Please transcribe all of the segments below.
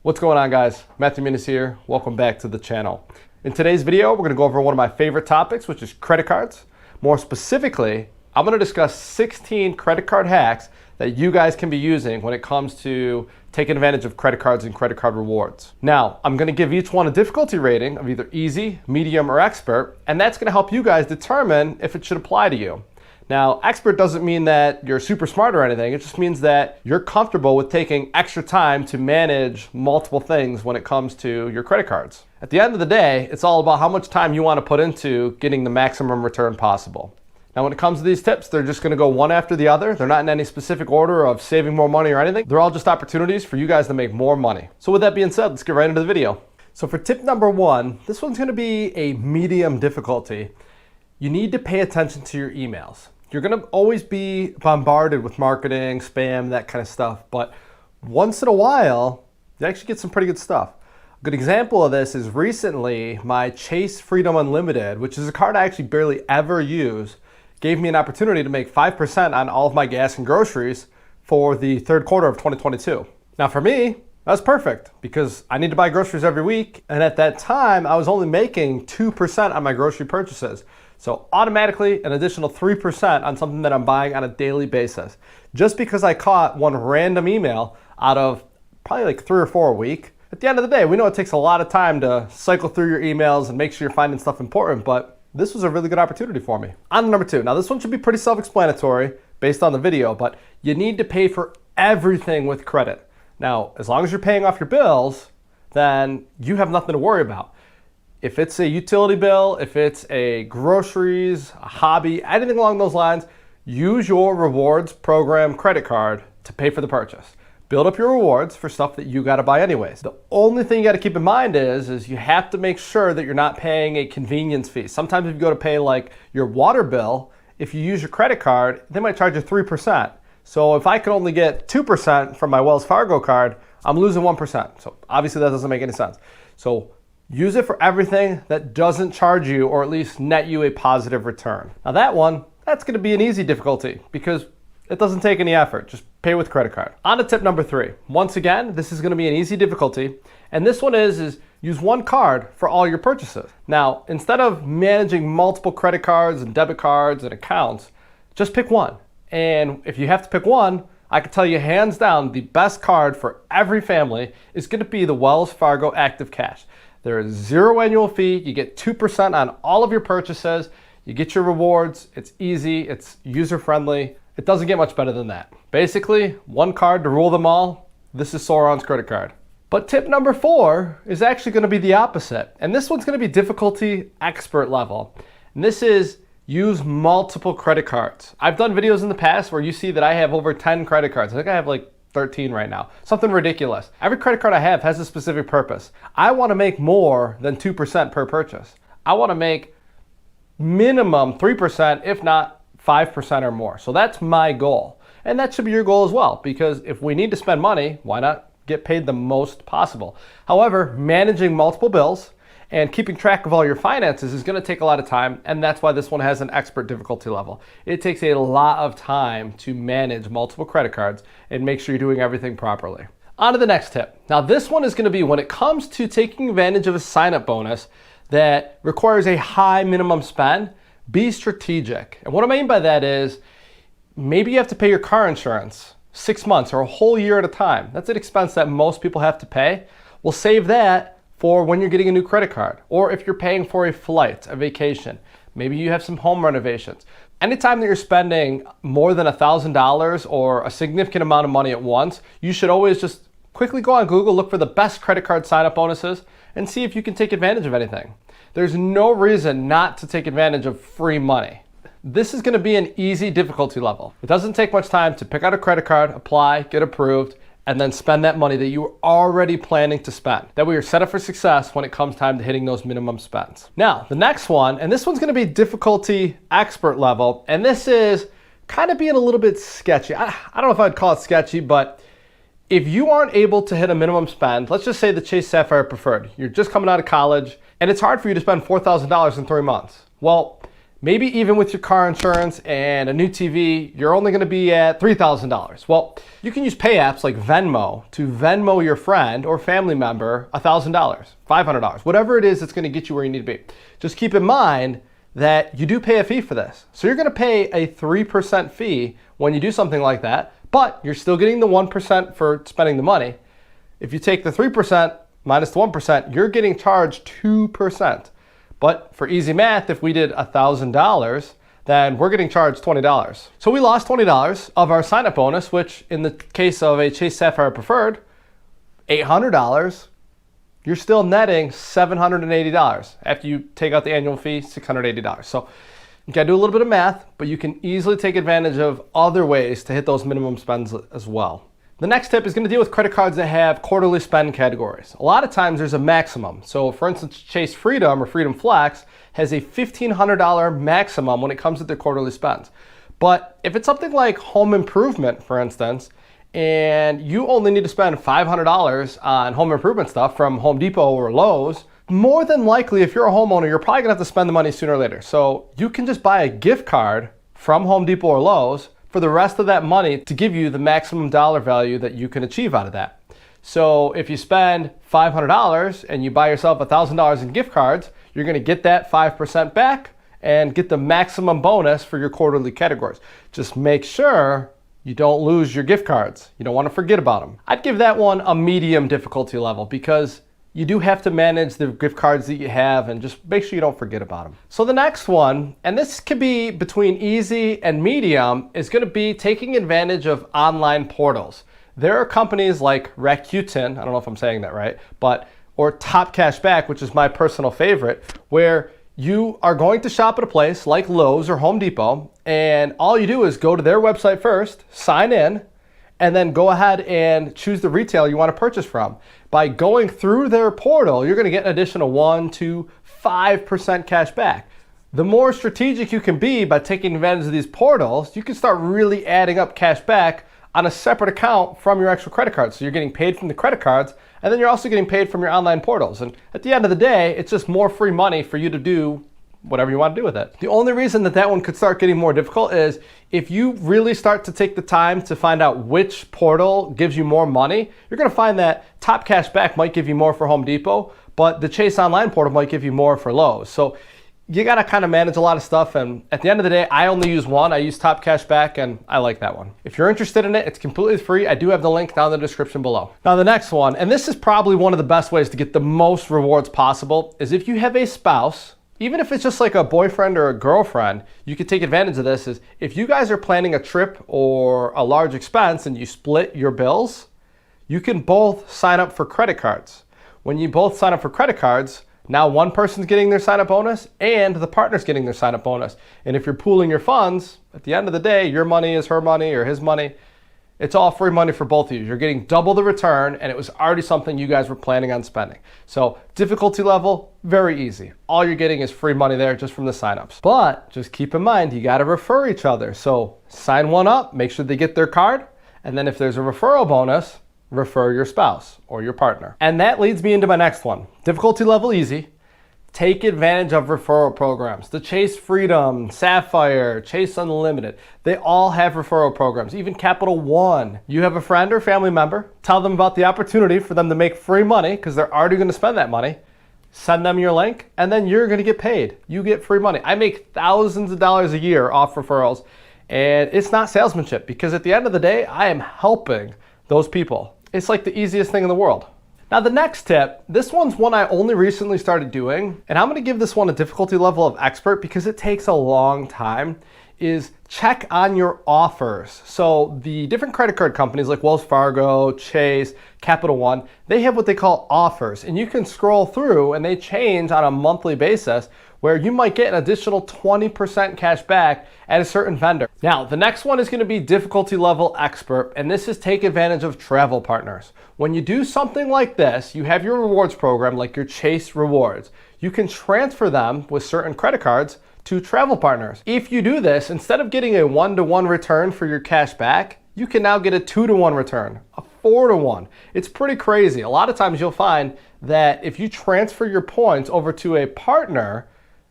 What's going on, guys? MMuniz here. Welcome back to the channel. In today's video, we're going to go over one of my favorite topics, which is credit cards. More specifically, I'm going to discuss 16 credit card hacks that you guys can be using when it comes to taking advantage of credit cards and credit card rewards. Now, I'm going to give each one a difficulty rating of either easy, medium, or expert, and that's going to help you guys determine if it should apply to you. Now, expert doesn't mean that you're super smart or anything. It just means that you're comfortable with taking extra time to manage multiple things when it comes to your credit cards. At the end of the day, it's all about how much time you want to put into getting the maximum return possible. Now, when it comes to these tips, they're just going to go one after the other. They're not in any specific order of saving more money or anything. They're all just opportunities for you guys to make more money. So with that being said, let's get right into the video. So for tip number one, this one's going to be a medium difficulty. You need to pay attention to your emails. You're going to always be bombarded with marketing, spam, that kind of stuff. But once in a while, you actually get some pretty good stuff. A good example of this is recently my Chase Freedom Unlimited, which is a card I actually barely ever use, gave me an opportunity to make 5% on all of my gas and groceries for the third quarter of 2022. Now for me, that's perfect because I need to buy groceries every week. And at that time, I was only making 2% on my grocery purchases. So automatically an additional 3% on something that I'm buying on a daily basis. Just because I caught one random email out of probably like 3 or 4 a week. At the end of the day, we know it takes a lot of time to cycle through your emails and make sure you're finding stuff important, but this was a really good opportunity for me. On to number 2. Now this one should be pretty self-explanatory based on the video, but you need to pay for everything with credit. Now, as long as you're paying off your bills, then you have nothing to worry about. If it's a utility bill, if it's a groceries, a hobby, anything along those lines, use your rewards program credit card to pay for the purchase. Build up your rewards for stuff that you gotta buy anyways. The only thing you gotta keep in mind is you have to make sure that you're not paying a convenience fee. Sometimes if you go to pay like your water bill, if you use your credit card, they might charge you 3%. So if I can only get 2% from my Wells Fargo card, I'm losing 1%. So obviously that doesn't make any sense. So use it for everything that doesn't charge you or at least net you a positive return. Now that's gonna be an easy difficulty because it doesn't take any effort. Just pay with credit card. On to tip number 3. Once again, this is gonna be an easy difficulty. And this one is use one card for all your purchases. Now, instead of managing multiple credit cards and debit cards and accounts, just pick one. And if you have to pick one, I can tell you hands down, the best card for every family is gonna be the Wells Fargo Active Cash. There is 0 annual fee. You get 2% on all of your purchases. You get your rewards. It's easy. It's user-friendly. It doesn't get much better than that. Basically, one card to rule them all. This is Sauron's credit card. But tip number 4 is actually going to be the opposite. And this one's going to be difficulty expert level. And this is use multiple credit cards. I've done videos in the past where you see that I have over 10 credit cards. I think I have like 13 right now. Something ridiculous. Every credit card I have has a specific purpose. I want to make more than 2% per purchase. I want to make minimum 3%, if not 5% or more. So that's my goal. And that should be your goal as well, because if we need to spend money, why not get paid the most possible? However, managing multiple bills and keeping track of all your finances is going to take a lot of time, and that's why this one has an expert difficulty level. It takes a lot of time to manage multiple credit cards and make sure you're doing everything properly. On to the next tip. Now this one is going to be when it comes to taking advantage of a sign-up bonus that requires a high minimum spend, be strategic. And what I mean by that is maybe you have to pay your car insurance 6 months or a whole year at a time. That's an expense that most people have to pay. We'll save that for when you're getting a new credit card, or if you're paying for a flight, a vacation. Maybe you have some home renovations. Anytime that you're spending more than $1,000 or a significant amount of money at once, you should always just quickly go on Google, look for the best credit card sign-up bonuses, and see if you can take advantage of anything. There's no reason not to take advantage of free money. This is gonna be an easy difficulty level. It doesn't take much time to pick out a credit card, apply, get approved, and then spend that money that you were already planning to spend. That way you're set up for success when it comes time to hitting those minimum spends. Now, the next one, and this one's gonna be difficulty expert level, and this is kind of being a little bit sketchy. I don't know if I'd call it sketchy, but if you aren't able to hit a minimum spend, let's just say the Chase Sapphire Preferred, you're just coming out of college, and it's hard for you to spend $4,000 in 3 months. Well, maybe even with your car insurance and a new TV, you're only going to be at $3,000. Well, you can use pay apps like Venmo to Venmo your friend or family member $1,000, $500, whatever it is that's going to get you where you need to be. Just keep in mind that you do pay a fee for this. So you're going to pay a 3% fee when you do something like that, but you're still getting the 1% for spending the money. If you take the 3% minus the 1%, you're getting charged 2%. But for easy math, if we did $1,000, then we're getting charged $20. So we lost $20 of our sign-up bonus, which in the case of a Chase Sapphire Preferred, $800, you're still netting $780. After you take out the annual fee, $680. So you gotta do a little bit of math, but you can easily take advantage of other ways to hit those minimum spends as well. The next tip is going to deal with credit cards that have quarterly spend categories. A lot of times there's a maximum. So for instance, Chase Freedom or Freedom Flex has a $1,500 maximum when it comes to their quarterly spends. But if it's something like home improvement, for instance, and you only need to spend $500 on home improvement stuff from Home Depot or Lowe's, more than likely, if you're a homeowner, you're probably gonna have to spend the money sooner or later. So you can just buy a gift card from Home Depot or Lowe's for the rest of that money to give you the maximum dollar value that you can achieve out of that. So if you spend $500 and you buy yourself $1,000 in gift cards, you're gonna get that 5% back and get the maximum bonus for your quarterly categories. Just make sure you don't lose your gift cards. You don't wanna forget about them. I'd give that one a medium difficulty level because you do have to manage the gift cards that you have and just make sure you don't forget about them. So the next one, and this could be between easy and medium, is gonna be taking advantage of online portals. There are companies like Rakuten, I don't know if I'm saying that right, or Top Cashback, which is my personal favorite, where you are going to shop at a place like Lowe's or Home Depot, and all you do is go to their website first, sign in, and then go ahead and choose the retailer you want to purchase from. By going through their portal, you're going to get an additional 1 to 5% cash back. The more strategic you can be by taking advantage of these portals, you can start really adding up cash back on a separate account from your actual credit card. So you're getting paid from the credit cards, and then you're also getting paid from your online portals. And at the end of the day, it's just more free money for you to do whatever you want to do with it. The only reason that one could start getting more difficult is if you really start to take the time to find out which portal gives you more money, you're going to find that Top Cashback might give you more for Home Depot, but the Chase Online portal might give you more for Lowe's. So you got to kind of manage a lot of stuff, and at the end of the day, I only use one. I use Top Cashback, and I like that one. If you're interested in it, it's completely free. I do have the link down in the description below. Now the next one, and this is probably one of the best ways to get the most rewards possible, is if you have a spouse, even if it's just like a boyfriend or a girlfriend, you could take advantage of this. Is if you guys are planning a trip or a large expense and you split your bills, you can both sign up for credit cards. When you both sign up for credit cards, now one person's getting their sign-up bonus and the partner's getting their sign-up bonus. And if you're pooling your funds, at the end of the day, your money is her money or his money. It's all free money for both of you. You're getting double the return, and it was already something you guys were planning on spending. So difficulty level, very easy. All you're getting is free money there just from the signups. But just keep in mind, you gotta refer each other. So sign one up, make sure they get their card, and then if there's a referral bonus, refer your spouse or your partner. And that leads me into my next one. Difficulty level easy. Take advantage of referral programs. The Chase Freedom, Sapphire, Chase Unlimited, they all have referral programs, even Capital One. You have a friend or family member, tell them about the opportunity for them to make free money because they're already going to spend that money. Send them your link, and then you're going to get paid. You get free money. I make thousands of dollars a year off referrals, and it's not salesmanship because at the end of the day, I am helping those people. It's like the easiest thing in the world. Now the next tip, this one's one I only recently started doing, and I'm gonna give this one a difficulty level of expert because it takes a long time, is check on your offers. So the different credit card companies like Wells Fargo, Chase, Capital One, they have what they call offers, and you can scroll through and they change on a monthly basis where you might get an additional 20% cash back at a certain vendor. Now, the next one is gonna be difficulty level expert, and this is take advantage of travel partners. When you do something like this, you have your rewards program like your Chase Rewards. You can transfer them with certain credit cards to travel partners. If you do this, instead of getting a 1-to-1 return for your cash back, you can now get a 2-to-1 return, a 4-to-1. It's pretty crazy. A lot of times you'll find that if you transfer your points over to a partner,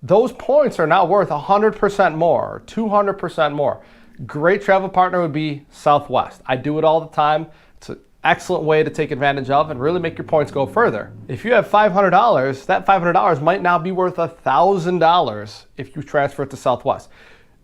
those points are now worth 100% more, or 200% more. Great travel partner would be Southwest. I do it all the time. It's an excellent way to take advantage of and really make your points go further. If you have $500, that $500 might now be worth $1,000 if you transfer it to Southwest.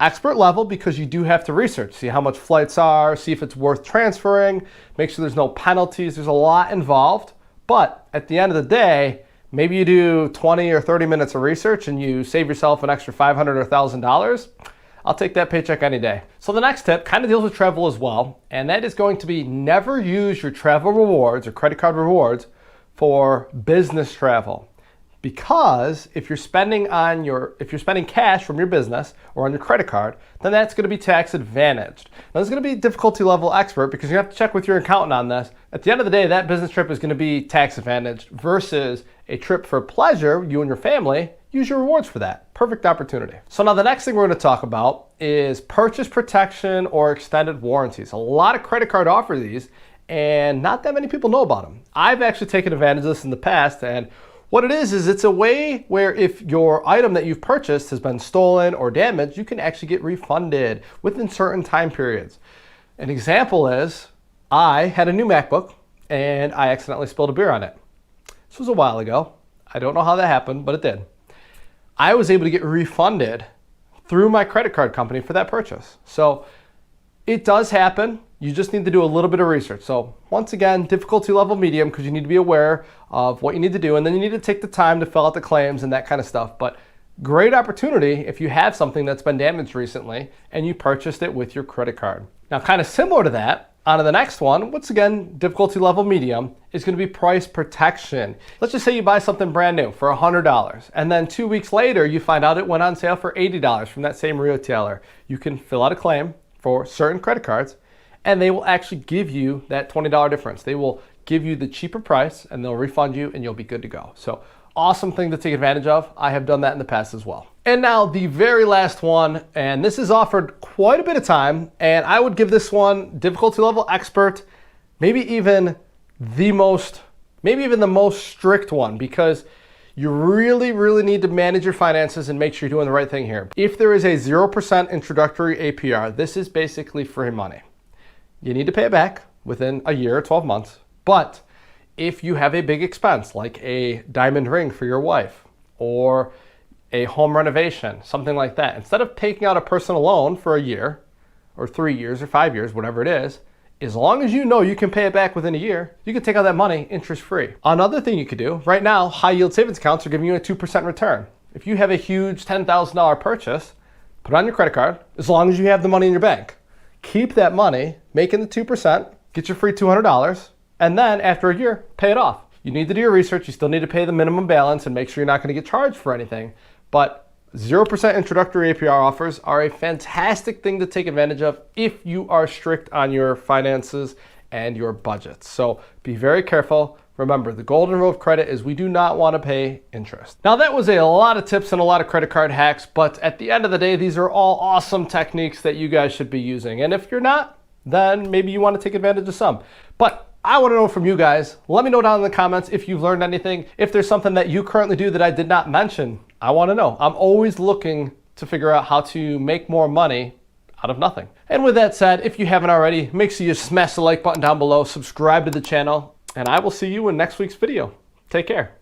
Expert level, because you do have to research, see how much flights are, see if it's worth transferring, make sure there's no penalties. There's a lot involved, but at the end of the day, maybe you do 20 or 30 minutes of research and you save yourself an extra $500 or $1,000. I'll take that paycheck any day. So the next tip kind of deals with travel as well, and that is going to be never use your travel rewards or credit card rewards for business travel. Because if you're spending cash from your business or on your credit card, then that's going to be tax advantaged. Now, this is going to be difficulty level expert because you have to check with your accountant on this. At the end of the day, that business trip is going to be tax advantaged versus a trip for pleasure, you and your family. Use your rewards for that. Perfect opportunity. So now the next thing we're going to talk about is purchase protection or extended warranties. A lot of credit card offer these, and not that many people know about them. I've actually taken advantage of this in the past, and what it is it's a way where if your item that you've purchased has been stolen or damaged, you can actually get refunded within certain time periods. An example is I had a new MacBook and I accidentally spilled a beer on it. This was a while ago. I don't know how that happened, but it did. I was able to get refunded through my credit card company for that purchase. So it does happen. You just need to do a little bit of research. So once again, difficulty level medium, because you need to be aware of what you need to do, and then you need to take the time to fill out the claims and that kind of stuff. But great opportunity if you have something that's been damaged recently and you purchased it with your credit card. Now, kind of similar to that, on to the next one, once again, difficulty level medium, is going to be price protection. Let's just say you buy something brand new for $100, and then 2 weeks later, you find out it went on sale for $80 from that same retailer. You can fill out a claim for certain credit cards, and they will actually give you that $20 difference. They will give you the cheaper price and they'll refund you and you'll be good to go. So awesome thing to take advantage of. I have done that in the past as well. And now the very last one, and this is offered quite a bit of time, and I would give this one difficulty level expert, maybe even the most strict one, because you really need to manage your finances and make sure you're doing the right thing here. If there is a 0% introductory APR, this is basically free money. You need to pay it back within a year or 12 months. But if you have a big expense like a diamond ring for your wife or a home renovation, something like that, instead of taking out a personal loan for a year or 3 years or 5 years, whatever it is, as long as you know you can pay it back within a year, you can take out that money interest free. Another thing you could do, right now, high yield savings accounts are giving you a 2% return. If you have a huge $10,000 purchase, put it on your credit card, as long as you have the money in your bank. Keep that money, making the 2%, get your free $200, and then after a year, pay it off. You need to do your research. You still need to pay the minimum balance and make sure you're not going to get charged for anything. But 0% introductory APR offers are a fantastic thing to take advantage of if you are strict on your finances and your budgets. So be very careful. Remember, the golden rule of credit is we do not want to pay interest. Now, that was a lot of tips and a lot of credit card hacks, but at the end of the day, these are all awesome techniques that you guys should be using. And if you're not, then maybe you want to take advantage of some. But I want to know from you guys. Let me know down in the comments if you've learned anything. If there's something that you currently do that I did not mention, I want to know. I'm always looking to figure out how to make more money out of nothing. And with that said, if you haven't already, make sure you smash the like button down below, subscribe to the channel, and I will see you in next week's video. Take care.